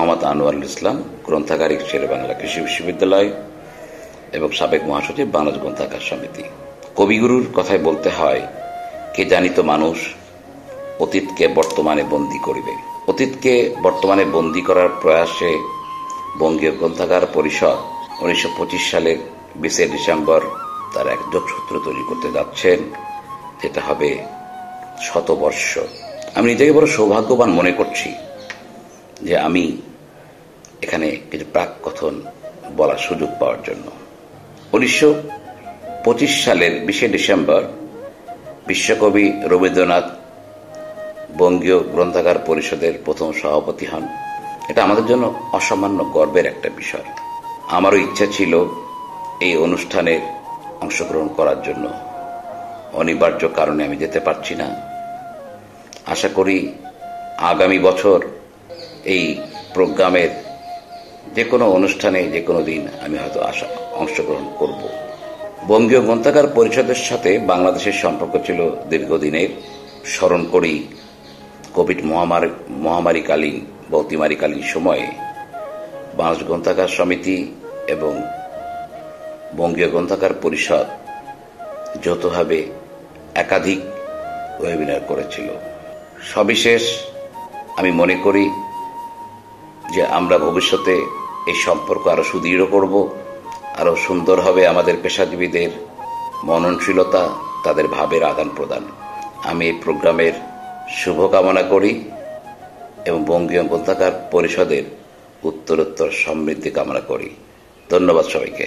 মোহাম্মদ আনোয়ারুল ইসলাম, গ্রন্থাগারিক শেরেবাংলা কৃষি বিশ্ববিদ্যালয় এবং সাবেক মহাসচিব বাংলাদেশ গ্রন্থাগার সমিতি। কবিগুরুর কথায় বলতে হয়, কে জানিত মানুষ অতীতকে বর্তমানে বন্দী করিবে। অতীতকে বর্তমানে বন্দী করার প্রয়াসে বঙ্গীয় গ্রন্থাগার পরিষদ 1925 সালের 20 ডিসেম্বর তার এক যোগসূত্র তৈরি করতে যাচ্ছেন, যেটা হবে শতবর্ষ। আমি নিজেকে বড় সৌভাগ্যবান মনে করছি যে আমি এখানে কিছু প্রাক কথন বলার সুযোগ পাওয়ার জন্য। 1925 সালের 20 ডিসেম্বর বিশ্বকবি রবীন্দ্রনাথ বঙ্গীয় গ্রন্থাগার পরিষদের প্রথম সভাপতি হন। এটা আমাদের জন্য অসামান্য গর্বের একটা বিষয়। আমারও ইচ্ছা ছিল এই অনুষ্ঠানে অংশগ্রহণ করার জন্য, অনিবার্য কারণে আমি যেতে পারছি না। আশা করি আগামী বছর এই প্রোগ্রামের যে কোনো অনুষ্ঠানে যে কোনো দিন আমি হয়তো অংশগ্রহণ করব। বঙ্গীয় গ্রন্থাগার পরিষদের সাথে বাংলাদেশের সম্পর্ক ছিল দীর্ঘদিনের। স্মরণ করি কোভিড মহামারীকালীন বা অতিমারীকালীন সময়ে বাংলাদেশ গ্রন্থাগার সমিতি এবং বঙ্গীয় গ্রন্থাগার পরিষদ যৌথভাবে একাধিক ওয়েবিনার করেছিল। সবিশেষ আমি মনে করি যে আমরা ভবিষ্যতে এই সম্পর্ক আরো সুদৃঢ় করব, আরো সুন্দর হবে আমাদের পেশাজীবীদের মননশীলতা, তাদের ভাবের আদান প্রদান। আমি এই প্রোগ্রামের শুভকামনা করি এবং বঙ্গীয় গ্রন্থাগার পরিষদের উত্তরোত্তর সমৃদ্ধি কামনা করি। ধন্যবাদ সবাইকে।